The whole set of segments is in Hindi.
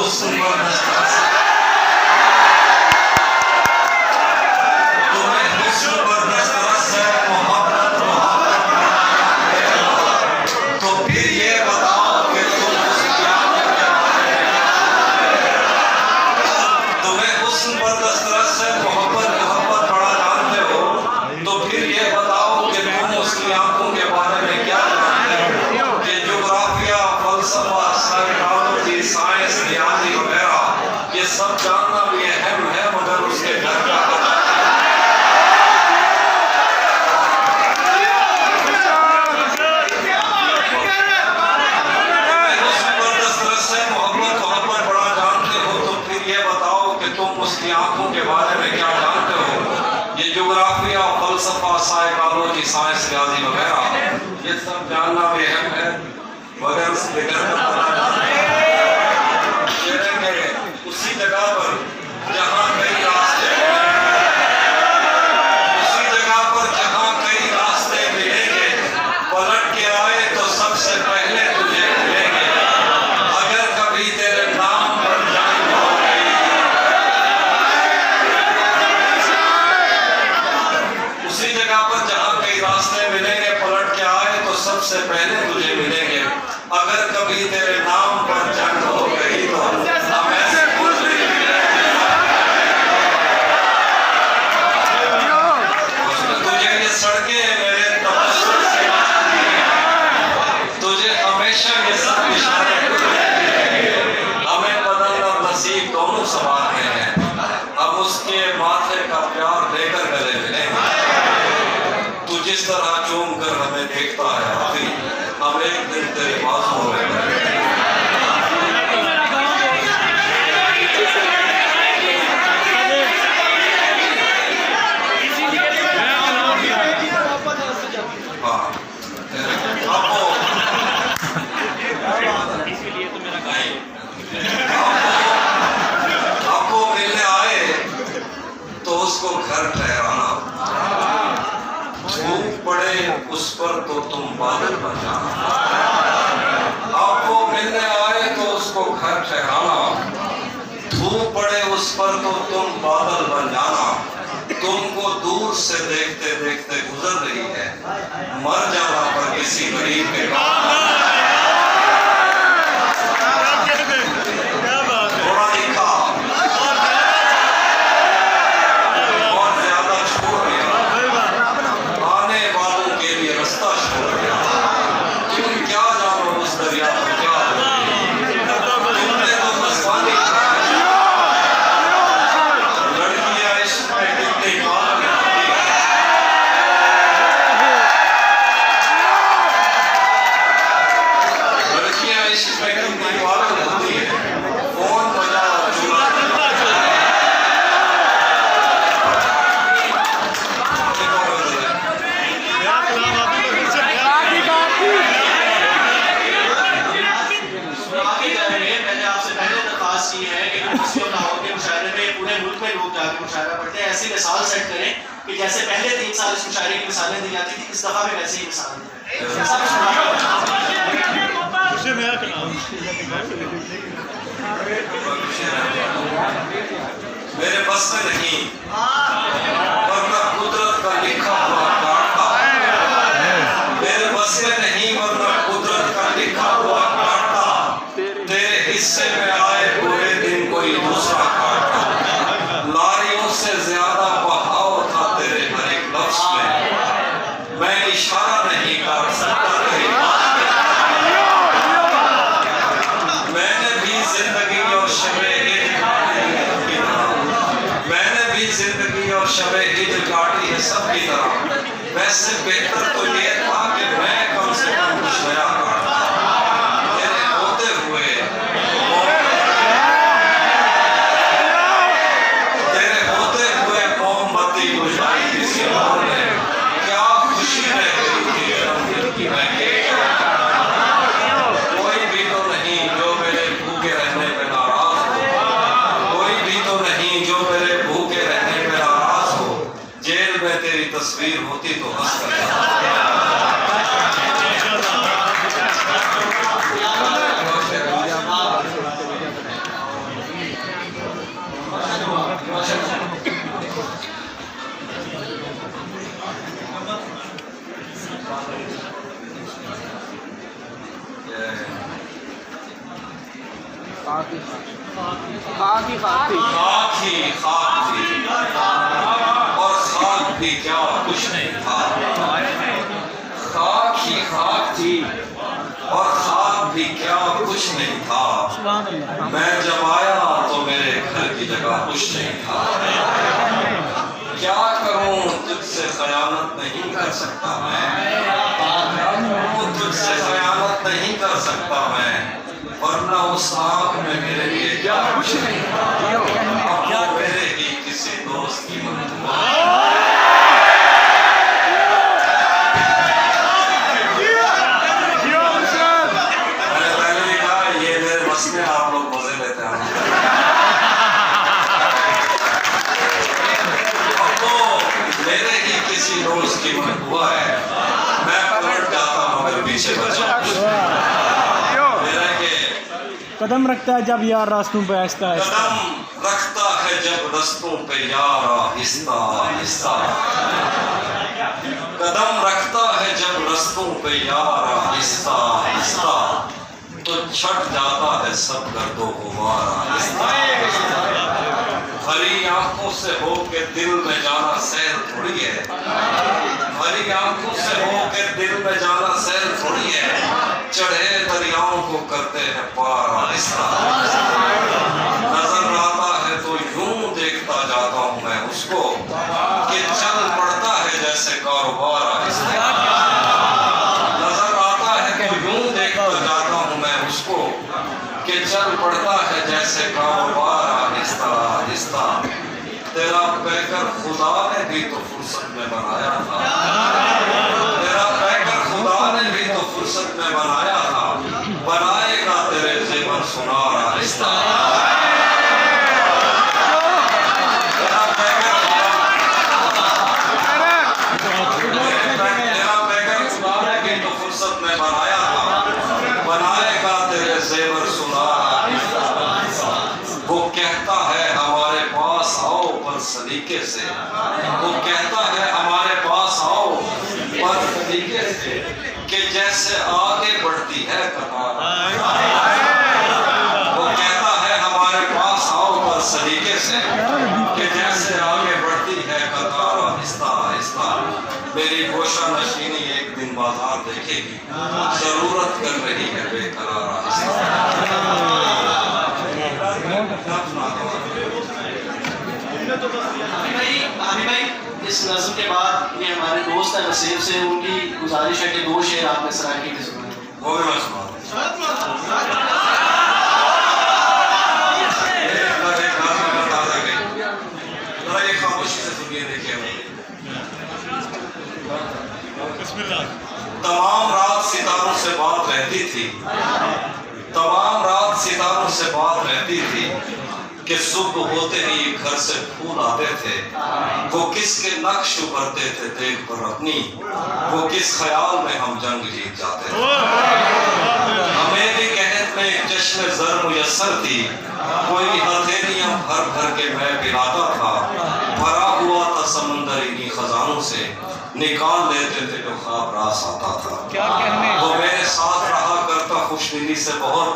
हुस्न बरदस्ता सब जानना भी अहम है, मगर उसके घर का मोहब्बत बड़ा जानते हो तो फिर ये बताओ कि तुम उसकी आंखों के बारे में क्या जानते हो। ये ज्योग्राफिया, फलसफा, साइकोलॉजी, साइंस, रियाजी वगैरह ये सब जानना भी अहम है, मगर उसके घर का उसी जगह पर जहाँ कई रास्ते मिलेंगे, पलट के आए तो सबसे पहले तुझे मिलेंगे। अगर कभी तेरे नाम पर जंग हो गई, उसी जगह पर जहाँ कई रास्ते मिलेंगे, पलट के आए तो सबसे पहले तुझे मिलेंगे। अगर कभी तेरे नाम पर जंग हो गई तो हम ऐसे सड़कें मेरे तबस्सुम से तुझे हमेशा ये सब इशारे हमें बदलना नसीब दोनों संभालने हैं। हम उसके माथे का प्यार देकर गले मिलेंगे। तू जिस तरह चूम कर हमें देखता है अभी, हम एक दिन तेरे बाजू में आपको मिलने आए तो उसको घर ठहराना, धूप पड़े उस पर तो तुम बादल बन जाना। आपको मिलने आए तो उसको घर ठहराना, धूप पड़े उस पर तो तुम बादल बन जाना। तुमको दूर से देखते देखते गुजर रही है, मर जाना पर किसी गरीब के काम। ऐसी मिसाल सेट करें कि जैसे पहले 3 साल इस मुशायरे की मिसालें दी जाती थी, इस दफा भी वैसे ही मिसाल मेरे बस में नहीं, वरना कुदरत का लिखा हुआ काटा। मेरे बस में नहीं, वरना कुदरत का लिखा हुआ काटा। तेरे हिस्से में आए पूरे दिन कोई दूसरा काटा। लारियों से ज्यादा बहाव था तेरे हर एक लफ्ज में, मैं इशारा नहीं कर सकता तेरी बात में। मैंने भी जिंदगी और शबे ईद काटी है सबकी तरह। वैसे बेहतर तो ये था कि मैं कम से कम कुछ नया काटता। तेरे होते हुए मोमबत्ती बुझाई किसी और ने, क्या खुशी है कि मैं कोई भी तो नहीं जो मेरे भूखे रहने पे नाराज हो। कोई भी तो नहीं जो मेरे भूखे रहने पे नाराज हो। जेल में तेरी तस्वीर होती तो हंस कर खाक ही खाक थी और खाक भी क्या कुछ नहीं था। खाक ही खाक थी और खाक भी क्या कुछ नहीं था। मैं जब आया तो मेरे घर की जगह कुछ नहीं था। क्या करूं तुझसे खयानत नहीं कर सकता मैं, तुझसे खयानत नहीं कर सकता मैं, वरना उस आँख में मेरे लिए क्या कुछ नहीं था। मेरे ही किसी दोस्त की मैंने पहले भी कहा ये मेरे बस में, आप लोग मजे लेते हैं। अब तो मेरे ही किसी दोस्त की मन हुआ है, मैं पलट जाता हूँ मगर पीछे बचा कदम रखता है जब यार रास्तों पे आहिस्ता आहिस्ता, कदम रखता है जब रास्तों पे यार आहिस्ता आहिस्ता, कदम रखता है जब रास्तों पे यार आहिस्ता आहिस्ता, तो छट जाता है सब गर्दो गुबार आहिस्ता। भरी आंखों से हो के दिल में जाना सहल थोड़ी है, भरी आंखों से हो के दिल में जाना सहल थोड़ी है, चढ़े दरियाओं को करते हैं पार आहिस्ता। नजर आता है तो यूं देखता जाता हूं मैं उसको कि चल पड़ता है जैसे कारोबार आहिस्ता। नजर आता है तो यूं देखता जाता हूं मैं उसको कि चल पड़ता है जैसे कारोबार आहिस्ता आहिस्ता। तेरा पैकर खुदा ने भी तो फुर्सत में बनाया था, तेरा पैकर खुदा ने भी तो फुर्सत में बनाया था, बनाएगा तेरे जेवर सुनार आहिस्ता। तेरा पैकर खुदा ने भी तो फुर्सत में बनाया था, बनाएगा तेरे जेवर सुनार आहिस्ता। वो कहता है हमारे पास आओ पर सलीके से, वो कहता है हमारे पास आओ पर सलीके से, कि जैसे आगे बढ़ती है कतार। वो कहता है हमारे पास आओ पर सलीके से, कि जैसे आगे बढ़ती है कतार आहिस्ता आहिस्ता। मेरी गोशा नशीनी एक दिन बाजार देखेगी, जरूरत कर रही है बेकरार आहिस्ता। भाई इस नज़्म के बाद ये हमारे दोस्त है नसीब से, उनकी गुजारिश है कि दो शेर आपने सराकी के सुनाए। वो भी मैं सुना एक खामोशी से सुनिए, देखिए। तमाम रात सितारों से बात रहती थी, तमाम रात सितारों से बात रहती थी कि सुबह होते ही घर से फूल आते थे। वो किसके नक्श उभरते थे देख पर अपनी, वो किस ख्याल में हम जंग जीत जाते थे। हमें भी कहत में एक जश्न ज़र मुयस्सर थी, कोई हथेलियां भर भर के मैं पिलाता था, भरा हुआ था समंदर इन्हीं खजानों से, निकाल लेते थे जो ख्वाब रास आता था। वो मेरे साथ रहा करता खुशदिली से बहुत,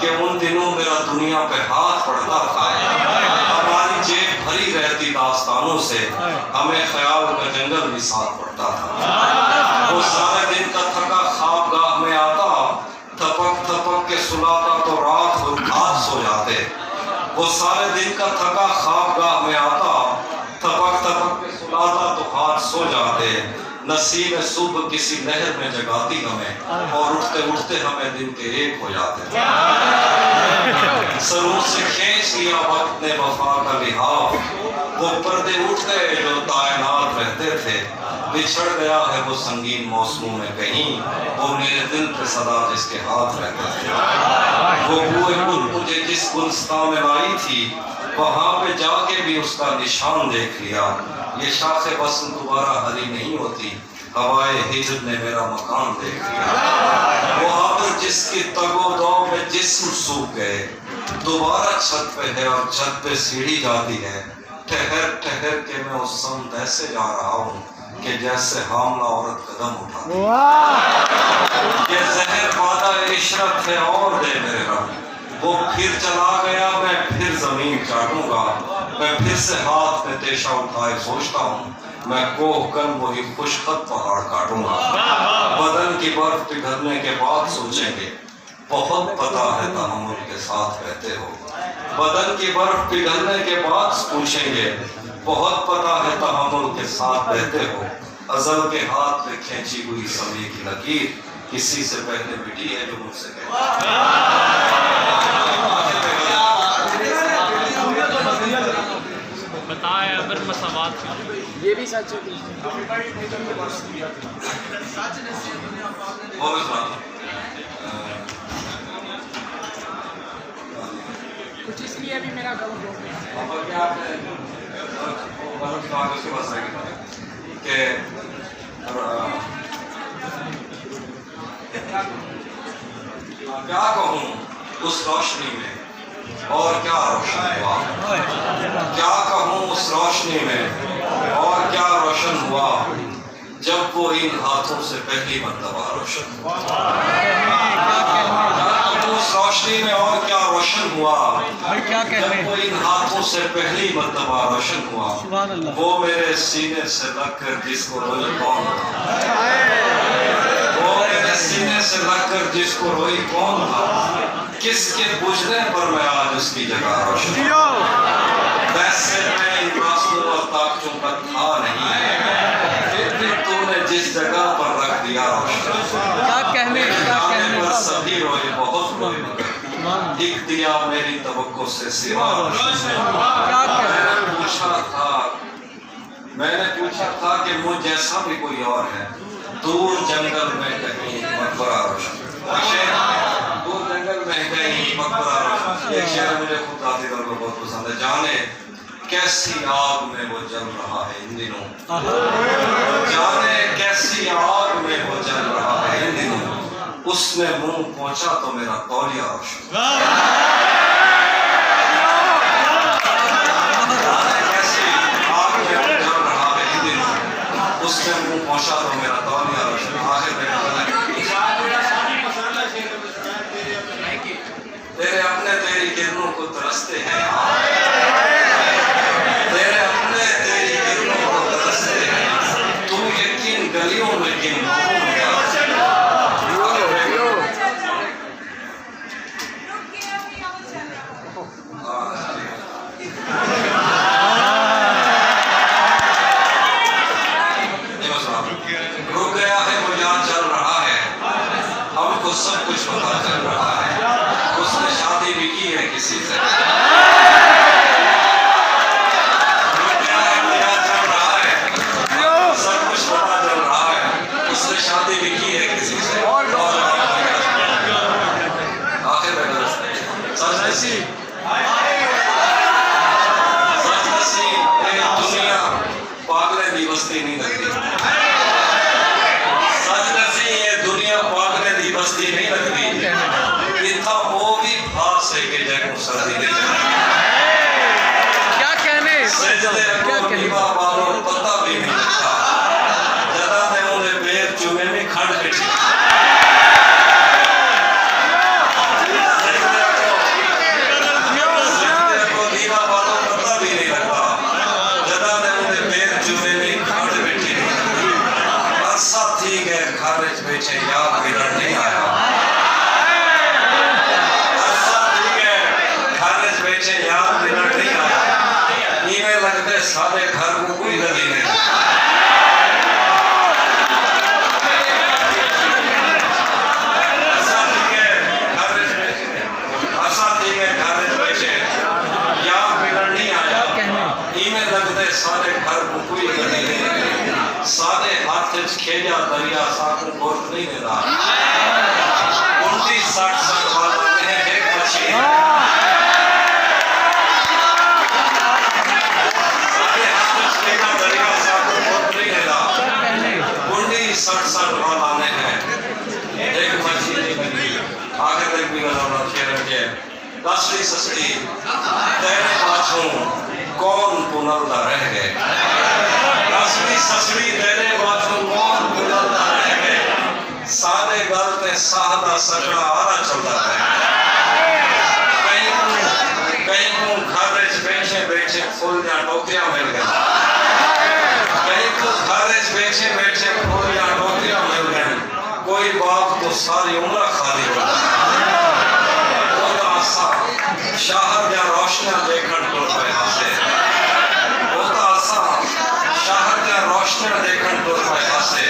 कि उन दिनों मेरा दुनिया पे हाथ पड़ता था। हमारी जेब भरी रहती दास्तानों से, हमें ख्याल का जंगल भी साथ पड़ता था। वो सारे दिन का थका ख्वाबगाह में आता, थपक थपक के सुलाता तो रात भर हाथ सो जाते। वो सारे दिन का थका ख्वाबगाह में आता, थपक थपक के सुलाता तो हाथ सो जाते। नसीब सुबह किसी लहर में जगाती हमें, और उठते उठते हमें दिन के एक हो जाते। सरूर से खींच लिया वक्त ने वफा का लिहाफ, वो पर्दे उठ गए जो तायनात रहते थे। बिछड़ गया है वो संगीन मौसमों में कहीं, वो मेरे दिल पे सदा जिसके हाथ रहते थे। वो कोई मुझे जिस गुलस्तान में लाई थी, वहां पे जाके भी उसका निशान देख लिया। ये शाखे बसंत दोबारा हरी नहीं होती, हवाए हिजर ने मेरा मकान देख लिया। वो आबर जिसकी तगोदो में जिस्म सूख गए, दोबारा छत पे है और छत पे सीढ़ी जाती है। ठहर ठहर के मैं उस समत ऐसे जा रहा हूँ कि जैसे हामला औरत कदम उठा। ये जहर वादा इशरत है और दे मेरे रब, वो फिर चला गया, मैं फिर जमीन चाटूंगा। मैं फिर से हाथ में तेशा उठाए सोचता हूँ, मैं कोहकन वही खुशखत पहाड़ काटूंगा। बदन की बर्फ पिघलने के बाद सोचेंगे, बहुत पता है तहम्मुल के साथ रहते हो। बदन की बर्फ पिघलने के बाद पूछेंगे, बहुत पता है तहम्मुल के साथ रहते हो। अजल के हाथ पे खींची हुई समय की लकीर किसी से पहले मिटी है जो मुझसे कहती बताया अगर मसावात ये भी सच है। वो भी सुना दो। कुछ इसलिए अभी मेरा गम हो गया। क्या कहूँ उस रोशनी में और क्या रोशन हुआ। क्या कहूँ उस रोशनी में और क्या रोशन हुआ, जब वो इन हाथों से पहली मर्तबा रोशन हुआ। उस रोशनी में और क्या रोशन हुआ, जब वो इन हाथों से पहली मर्तबा रोशन हुआ। वो मेरे सीने से लगकर जिसको रोई कौन था, वो मेरे सीने से लगकर जिसको रोई कौन था। किसके बुझने पर मैं आज उसकी जगह रोशन। वैसे मैं इन रास्तों पर ताकतों का था नहीं, फिर भी तूने जिस जगह पर रख दिया रोशन। क्या कहने पर सभी रोए, बहुत रोए, मगर दिख दिया मेरी तवक्को से सिवा। मैंने पूछा था कि मुझ जैसा भी कोई और है, दूर जंगल में कहीं मकबरा रोशन। दूर जंगल में कहीं मकबरा रोशन। एक शेर मुझे खुद दादी को बहुत पसंद है। जाने कैसी आग में वो जल रहा है इन दिनों, जाने कैसी आग में वो जल रहा है इन दिनों। उसने मुंह पहुंचा तो मेरा तौलिया रोशन। जाने कैसी आग में वो जल रहा है इन दिनों, उसने मुंह पहुंचा तो मेरा तौलिया रोशन। आखिर में तेरे अपने तेरी किरणों को तरसते हैं, तेरे अपने तेरी किरणों को तरसते हैं। तुम यकीन गलियों में किन लोगों में रुक गया है वो यहाँ चल रहा है, हमको सब कुछ पता चल रहा है। उसने शादी भी की है किसी से। रुक गया है वो यहाँ चल रहा है, सब कुछ पता चल रहा है। उसने शादी भी की है किसी से। आखिर में सच नसीब दुनिया पागले दी बस्ती नहीं लगती। सच नसीब ये दुनिया पागले दी बस्ती नहीं लगती। इतना वो भी फास है कि जगह सर्दी नहीं लगती। क्या कहने सजदे को नीवा बालों पता भी नहीं लगता। जदा ने उन्हें पैर चुमे में खड़ बैठी। सजदे को नीवा बालों पता भी नहीं लगता। जदा ने उन्हें पैर चुमे में खड़ बैठी। अरसा थी गए खारिज बैठे याद मिलन नहीं आया। याद मिलन नहीं आया। इन्हें लगते सारे घर को कोई गली नहीं। याद मिलन नहीं आया। इन्हें लगते सारे घर को कोई गली नहीं। सारे हाथ खेजा दरिया साकू गोद नहीं लेता। 29-60 वाला में एक मछली सड़ वाला है एक मछली आगे तक भी गला शेर के कसली सस्ती तेरे पाछों कौन पुनलदा रह गए। कसली सस्ती तेरे पाछों कौन पुनलदा रह गए। सारे गल ते साहदा सकड़ा आरा चलता है। बैठे फूल या टोकरियां मिल गई कहीं तो घर बैठे बैठे फूल या टोकरियां मिल गई कोई बाप तो सारी उम्र खाली हो शहर या रोशनियां देखण तो पे हसे शहर या रोशनियां देखण तो पे हसे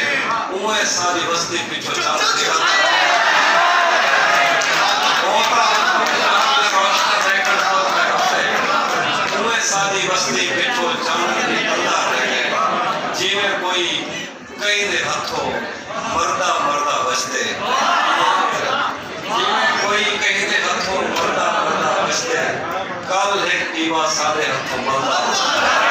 उहे सारी बस्ती पीछे चलती सारी बस्ती पिछो चांद निकलता रहे जिमें कोई कई दे हथों मरदा मरदा बचते जिमें कोई कई दे हथों मरदा मरदा बचते कल एक दीवा सारे हथों मरदा